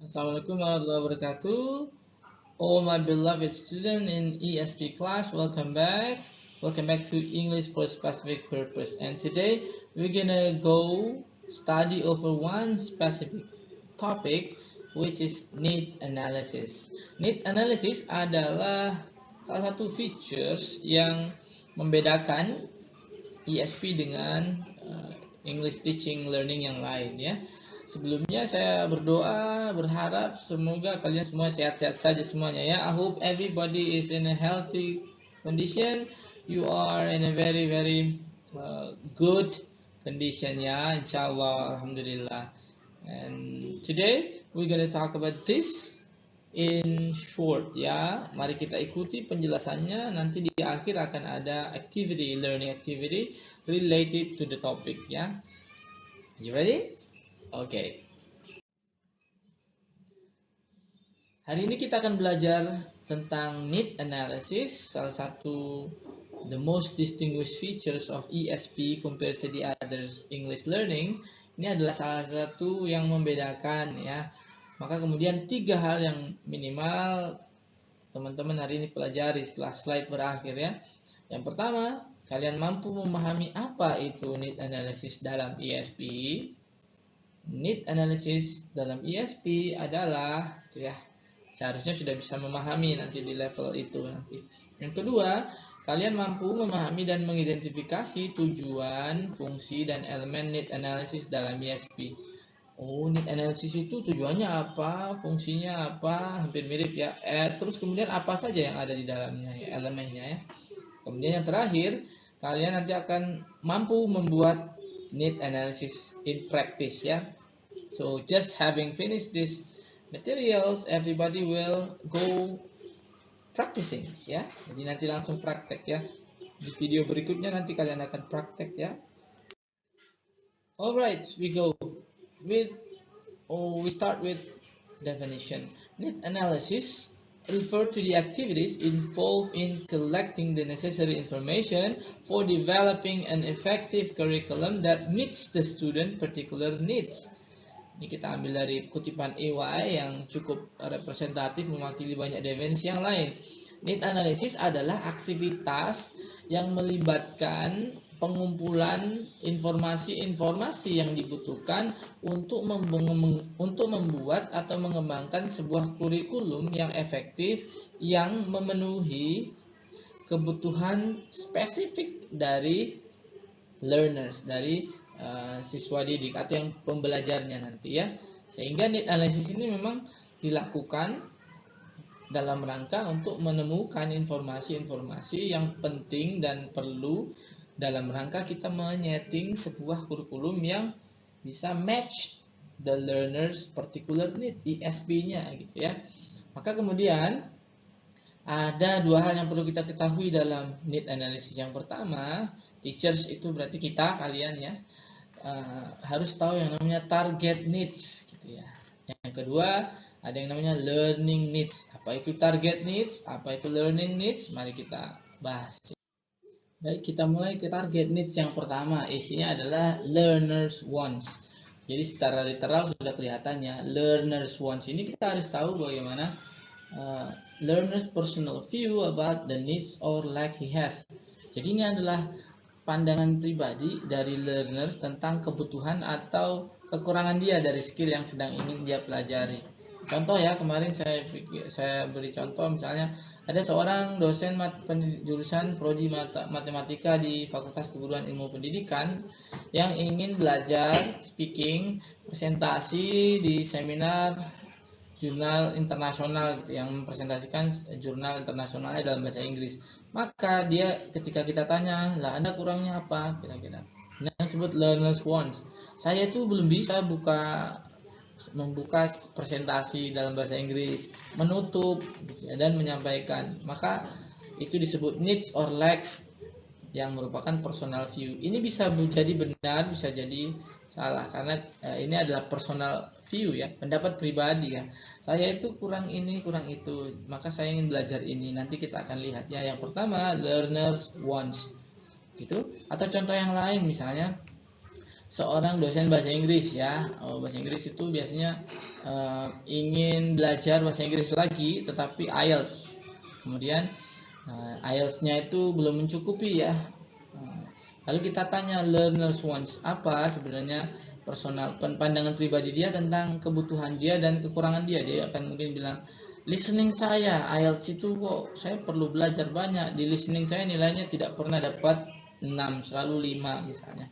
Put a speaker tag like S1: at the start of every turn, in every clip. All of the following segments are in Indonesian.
S1: Assalamualaikum warahmatullahi wabarakatuh. All my beloved students in ESP class, welcome back. Welcome back to English for Specific Purpose. And today we're gonna go study over one specific topic, which is need analysis. Need analysis adalah salah satu features yang membedakan ESP dengan English teaching learning yang lain ya. Sebelumnya saya berdoa, berharap semoga kalian semua sehat-sehat saja semuanya ya. I hope everybody is in a healthy condition. You are in a very good condition ya, insyaallah, alhamdulillah. And today we're gonna talk about this in short ya. Mari kita ikuti penjelasannya. Nanti di akhir akan ada activity, learning activity related to the topic ya. You ready? Oke. Hari ini kita akan belajar tentang need analysis, salah satu the most distinguished features of ESP compared to the others English learning. Ini adalah salah satu yang membedakan ya. Maka kemudian 3 hal yang minimal teman-teman hari ini pelajari setelah slide berakhir ya. Yang pertama, kalian mampu memahami apa itu need analysis dalam ESP. Need analysis dalam ESP adalah ya, seharusnya sudah bisa memahami nanti di level itu nanti. Yang kedua, kalian mampu memahami dan mengidentifikasi tujuan, fungsi, dan elemen need analysis dalam ESP. Oh, need analysis itu tujuannya apa, fungsinya apa, hampir mirip ya. Terus kemudian apa saja yang ada di dalamnya ya, elemennya ya. Kemudian yang terakhir, kalian nanti akan mampu membuat need analysis in practice ya. So just having finished this materials, everybody will go practicing ya. Jadi nanti langsung praktek ya. Di video berikutnya nanti kalian akan praktek ya. Alright, we start with definition. Need analysis refer to the activities involved in collecting the necessary information for developing an effective curriculum that meets the student particular needs. Ini kita ambil dari kutipan EY yang cukup representatif mewakili banyak definisi yang lain. Need analysis adalah aktivitas yang melibatkan pengumpulan informasi-informasi yang dibutuhkan untuk membuat atau mengembangkan sebuah kurikulum yang efektif yang memenuhi kebutuhan spesifik dari learners, dari siswa didik atau yang pembelajarnya nanti ya. Sehingga need analysis ini memang dilakukan dalam rangka untuk menemukan informasi-informasi yang penting dan perlu dalam rangka kita menyeting sebuah kurikulum yang bisa match the learner's particular need, ESP-nya gitu ya. Maka kemudian ada 2 hal yang perlu kita ketahui dalam need analysis. Yang pertama, teachers itu berarti kita, kalian ya, harus tahu yang namanya target needs gitu ya. Yang kedua, ada yang namanya learning needs. Apa itu target needs? Apa itu learning needs? Mari kita bahas. Baik, kita mulai ke target needs yang pertama. Isinya adalah learners wants. Jadi secara literal sudah kelihatan ya, learners wants. Ini kita harus tahu bagaimana learners personal view about the needs or lack he has. Jadi ini adalah pandangan pribadi dari learners tentang kebutuhan atau kekurangan dia dari skill yang sedang ingin dia pelajari. Contoh ya, kemarin saya beri contoh, misalnya ada seorang dosen jurusan prodi matematika di Fakultas Keguruan Ilmu Pendidikan yang ingin belajar speaking, presentasi di seminar jurnal internasional gitu, yang mempresentasikan jurnal internasionalnya dalam bahasa Inggris. Maka dia ketika kita tanya, lah Anda kurangnya apa kira-kira? Nah, yang disebut learners wants. Saya itu belum bisa membuka presentasi dalam bahasa Inggris, menutup dan menyampaikan. Maka itu disebut needs or lacks yang merupakan personal view. Ini bisa jadi benar, bisa jadi salah karena ini adalah personal view ya, pendapat pribadi ya. Saya itu kurang ini, kurang itu, maka saya ingin belajar ini. Nanti kita akan lihat ya. Yang pertama, learners wants gitu. Atau contoh yang lain, misalnya seorang dosen bahasa Inggris ya. Bahasa Inggris itu biasanya ingin belajar bahasa Inggris lagi tetapi IELTS, kemudian IELTS-nya itu belum mencukupi ya. Lalu kita tanya learners wants, apa sebenarnya personal pandangan pribadi dia tentang kebutuhan dia dan kekurangan dia. Dia akan mungkin bilang, listening saya IELTS itu kok saya perlu belajar banyak, di listening saya nilainya tidak pernah dapat 6, selalu 5 misalnya,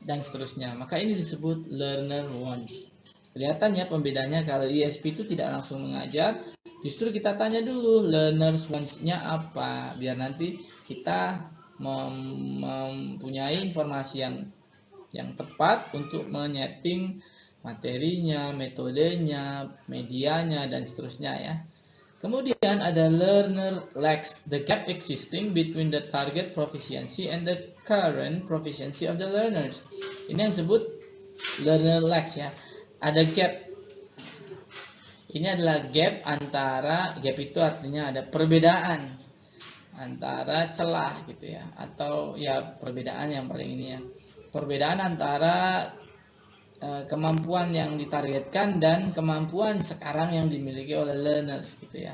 S1: dan seterusnya. Maka ini disebut learner wants. Kelihatannya pembedanya kalau ESP itu tidak langsung mengajar, justru kita tanya dulu learners wants-nya apa, biar nanti kita mempunyai informasi yang tepat untuk menyeting materinya, metodenya, medianya, dan seterusnya ya. Kemudian ada learner lacks, the gap existing between the target proficiency and the current proficiency of the learners. Ini yang disebut learner lacks ya. Ada gap. Ini adalah gap antara, gap itu artinya ada perbedaan antara celah gitu ya, atau ya perbedaan yang paling ini ya, perbedaan antara kemampuan yang ditargetkan dan kemampuan sekarang yang dimiliki oleh learners gitu ya.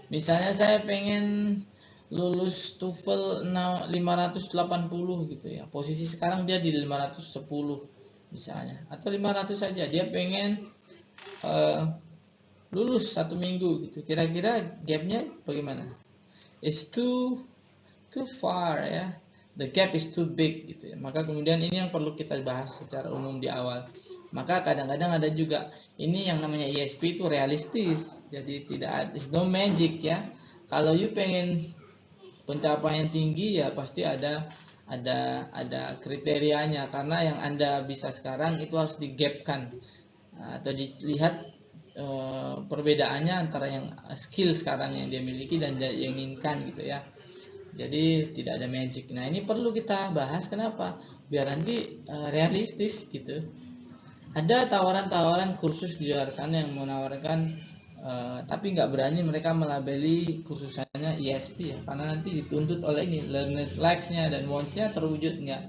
S1: Misalnya saya pengen lulus TOEFL 580 gitu ya, posisi sekarang dia di 510 misalnya, atau 500 saja, dia pengen lulus 1 minggu gitu. Kira-kira gapnya bagaimana? It's too far ya, the gap is too big gitu ya. Maka kemudian ini yang perlu kita bahas secara umum di awal. Maka kadang-kadang ada juga ini yang namanya ESP itu realistis, jadi tidak, it's no magic ya. Kalau you pengen pencapaian tinggi ya pasti ada kriterianya, karena yang Anda bisa sekarang itu harus digapkan atau dilihat perbedaannya antara yang skill sekarang yang dia miliki dan yang inginkan gitu ya. Jadi tidak ada magic. Nah ini perlu kita bahas, kenapa? Biar nanti realistis gitu. Ada tawaran-tawaran kursus di luar sana yang menawarkan tapi nggak berani mereka melabeli kursusannya ESP ya, karena nanti dituntut oleh ini learners likes-nya dan wants-nya terwujud nggak.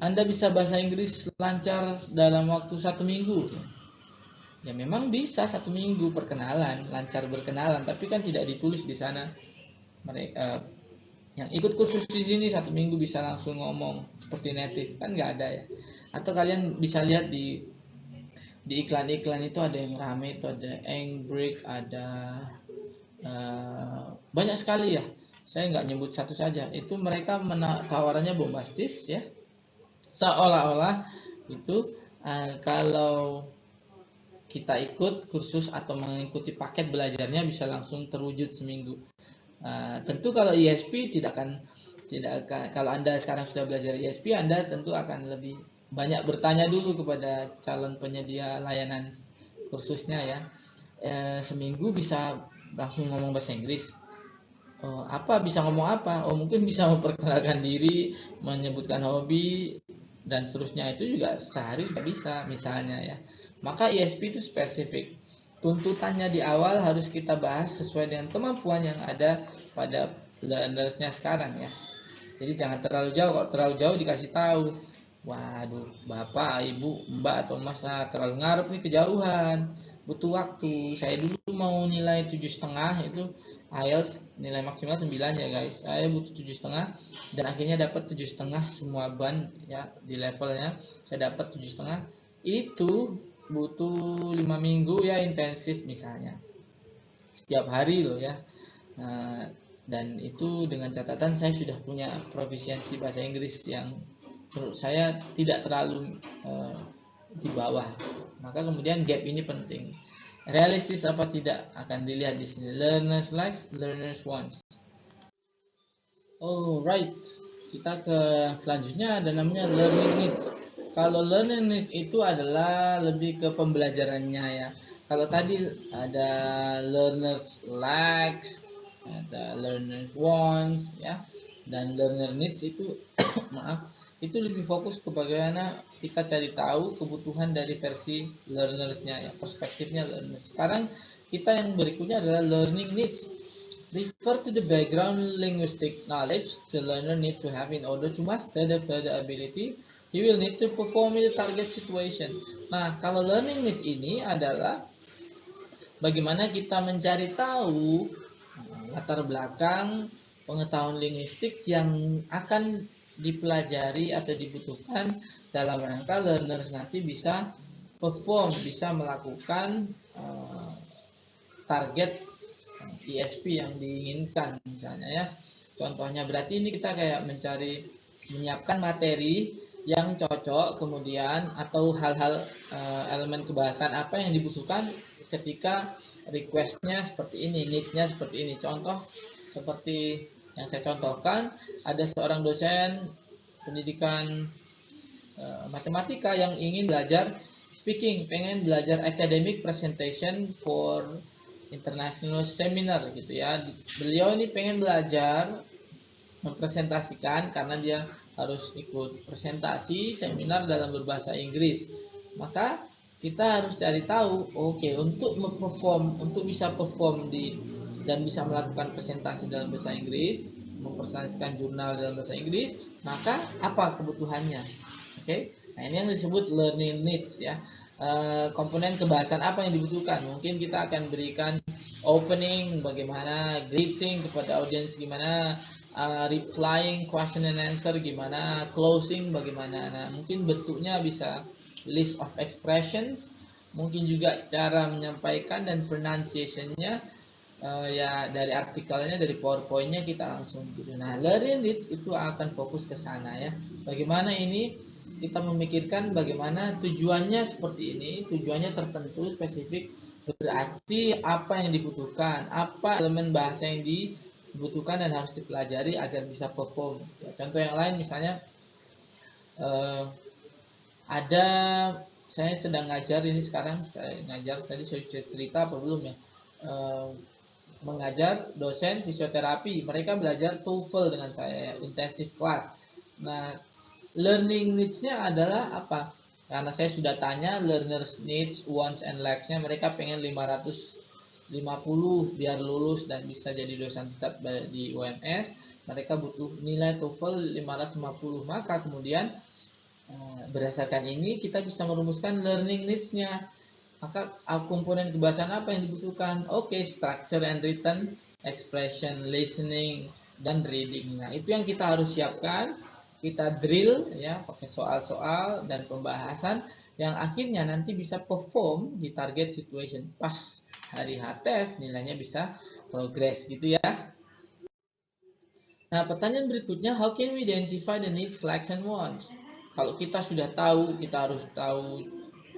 S1: Anda bisa bahasa Inggris lancar dalam waktu 1 minggu ya, memang bisa 1 minggu perkenalan, lancar berkenalan, tapi kan tidak ditulis di sana. Mereka yang ikut kursus di sini 1 minggu bisa langsung ngomong seperti native, kan nggak ada ya. Atau kalian bisa lihat di iklan-iklan itu ada yang rame, itu ada Engbreak, ada banyak sekali ya. Saya nggak nyebut satu saja. Itu mereka tawarannya bombastis ya, seolah-olah itu kalau kita ikut kursus atau mengikuti paket belajarnya bisa langsung terwujud seminggu. Tentu kalau ESP tidak akan, kalau Anda sekarang sudah belajar ESP, Anda tentu akan lebih banyak bertanya dulu kepada calon penyedia layanan kursusnya ya. Seminggu bisa langsung ngomong bahasa Inggris. Apa bisa ngomong apa? Mungkin bisa memperkenalkan diri, menyebutkan hobi dan seterusnya, itu juga sehari juga bisa misalnya ya. Maka ESP itu spesifik. Tuntutannya di awal harus kita bahas sesuai dengan kemampuan yang ada pada learnersnya sekarang ya. Jadi jangan terlalu jauh. Kalau terlalu jauh dikasih tahu, waduh, bapak, ibu, mbak atau mas, terlalu ngarep nih, kejauhan, butuh waktu. Saya dulu mau nilai 7,5 itu IELTS nilai maksimal 9 ya guys. Saya butuh 7,5 dan akhirnya dapat 7,5 semua ban ya, di levelnya saya dapat 7,5. Itu butuh 5 minggu ya, intensif misalnya setiap hari loh ya. Dan itu dengan catatan saya sudah punya profisiensi bahasa Inggris yang menurut saya tidak terlalu di bawah. Maka kemudian gap ini penting. Realistis apa tidak akan dilihat di sini. Learners likes, learners wants. Alright, kita ke selanjutnya, ada namanya learning needs. Kalau learning needs itu adalah lebih ke pembelajarannya ya. Kalau tadi ada learners likes, ada learners wants ya, dan learner needs itu maaf, itu lebih fokus ke bagaimana kita cari tahu kebutuhan dari versi learnersnya ya, perspektifnya learners. Sekarang kita yang berikutnya adalah learning needs. Refer to the background linguistic knowledge the learner needs to have in order to master the further ability you will need to perform in the target situation. Nah, kalau learning needs ini adalah bagaimana kita mencari tahu latar belakang pengetahuan linguistik yang akan dipelajari atau dibutuhkan dalam rangka learners nanti bisa perform, bisa melakukan target ISP yang diinginkan misalnya ya. Contohnya berarti ini kita kayak menyiapkan materi yang cocok, kemudian atau hal-hal elemen kebahasaan apa yang dibutuhkan ketika requestnya seperti ini, need-nya seperti ini. Contoh seperti yang saya contohkan, ada seorang dosen pendidikan matematika yang ingin belajar speaking, pengen belajar academic presentation for international seminar gitu ya. Beliau ini pengen belajar mempresentasikan karena dia harus ikut presentasi seminar dalam berbahasa Inggris. Maka kita harus cari tahu, oke, untuk bisa perform dan bisa melakukan presentasi dalam bahasa Inggris, mempresentasikan jurnal dalam bahasa Inggris, maka apa kebutuhannya? Oke. Nah, ini yang disebut learning needs ya. Komponen kebahasaan apa yang dibutuhkan? Mungkin kita akan berikan opening, bagaimana greeting kepada audiens, gimana replying question and answer, gimana closing, bagaimana. Nah, mungkin bentuknya bisa list of expressions, mungkin juga cara menyampaikan dan pronunciation-nya ya dari artikelnya, dari PowerPoint-nya kita langsung gitu. Nah, learning needs itu akan fokus ke sana ya. Bagaimana ini kita memikirkan bagaimana tujuannya seperti ini, tujuannya tertentu spesifik, berarti apa yang dibutuhkan, apa elemen bahasa yang dibutuhkan dan harus dipelajari agar bisa perform. Ya, contoh yang lain misalnya ada, saya sedang ngajar ini sekarang, saya ngajar tadi saya cerita apa belum ya, mengajar dosen fisioterapi, mereka belajar TOEFL dengan saya, intensive class. Nah, learning needs-nya adalah apa? Karena saya sudah tanya learners needs, wants and likes-nya, mereka pengen 550 biar lulus dan bisa jadi dosen tetap di UMS. Mereka butuh nilai TOEFL 550. Maka kemudian berdasarkan ini kita bisa merumuskan learning needs-nya. Maka komponen kebahasaan apa yang dibutuhkan? Oke, structure and written, expression, listening, dan reading. Nah, itu yang kita harus siapkan. Kita drill ya, pakai soal-soal dan pembahasan yang akhirnya nanti bisa perform di target situation. Pas hari H-test nilainya bisa progress gitu ya. Nah, pertanyaan berikutnya, how can we identify the needs, likes, and wants? Kalau kita sudah tahu, kita harus tahu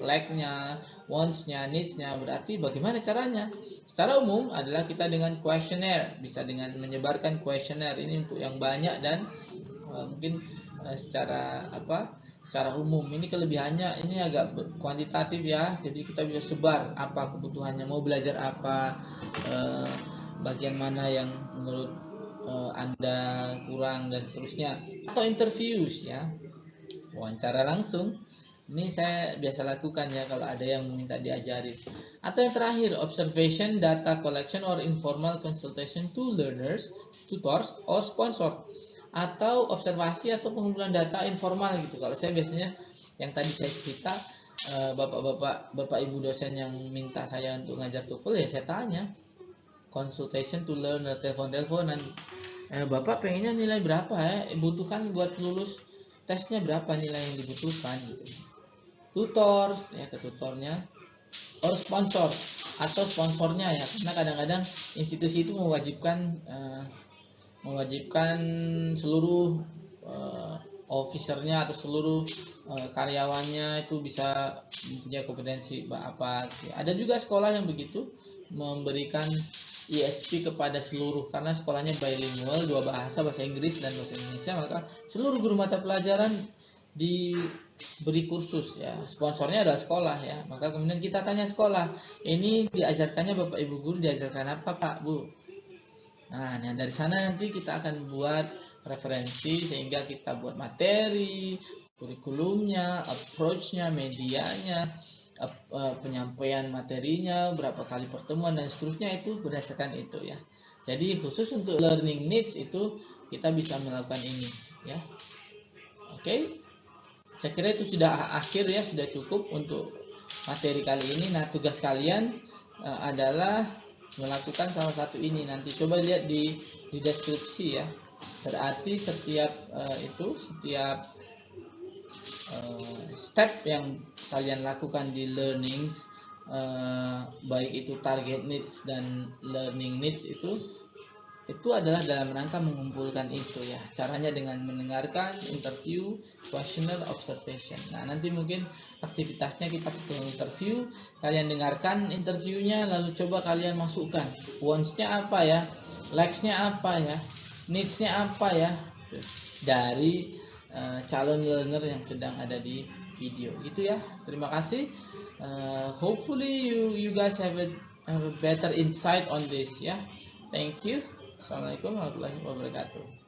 S1: like-nya, wants-nya, needs-nya, berarti bagaimana caranya? Secara umum adalah kita dengan questionnaire, bisa dengan menyebarkan questionnaire ini untuk yang banyak dan mungkin secara umum. Ini kelebihannya, ini agak kuantitatif ya, jadi kita bisa sebar apa kebutuhannya, mau belajar apa, bagian mana yang menurut Anda kurang dan seterusnya. Atau interviews ya, wawancara langsung. Ini saya biasa lakukan ya kalau ada yang meminta diajarin. Atau yang terakhir, observation, data collection, or informal consultation to learners, tutors, or sponsor. Atau observasi atau pengumpulan data informal gitu. Kalau saya biasanya yang tadi saya cerita, bapak ibu dosen yang minta saya untuk ngajar TOEFL, ya saya tanya, consultation to learner, telepon-teleponan, bapak pengennya nilai berapa ya, butuhkan buat lulus tesnya, berapa nilai yang dibutuhkan gitu. Tutors ya, ke tutornya, or sponsor atau sponsornya ya, karena kadang-kadang institusi itu mewajibkan seluruh officernya atau seluruh karyawannya itu bisa mempunyai kompetensi apa. Ada juga sekolah yang begitu, memberikan ISP kepada seluruh, karena sekolahnya bilingual, dua bahasa Inggris dan bahasa Indonesia, maka seluruh guru mata pelajaran diberi kursus ya. Sponsornya adalah sekolah ya. Maka kemudian kita tanya sekolah, ini diajarkannya Bapak Ibu guru diajarkan apa Pak Bu? Nah, dari sana nanti kita akan buat referensi sehingga kita buat materi, kurikulumnya, approach-nya, medianya, penyampaian materinya, berapa kali pertemuan dan seterusnya, itu berdasarkan itu ya. Jadi khusus untuk learning needs itu kita bisa melakukan ini ya. Oke. Saya kira itu sudah akhir ya, sudah cukup untuk materi kali ini. Nah, tugas kalian adalah melakukan salah satu ini. Nanti coba lihat di deskripsi ya. Berarti setiap step yang kalian lakukan di learning, baik itu target needs dan learning needs, itu adalah dalam rangka mengumpulkan itu ya. Caranya dengan mendengarkan, interview, questionnaire, observation. Nah, nanti mungkin aktivitasnya kita pakai interview, kalian dengarkan interviewnya, lalu coba kalian masukkan wants-nya apa ya, likes-nya apa ya, needs-nya apa ya, dari calon learner yang sedang ada di video gitu ya. Terima kasih. Hopefully you guys have a better insight on this ya. Thank you. Assalamualaikum warahmatullahi wabarakatuh.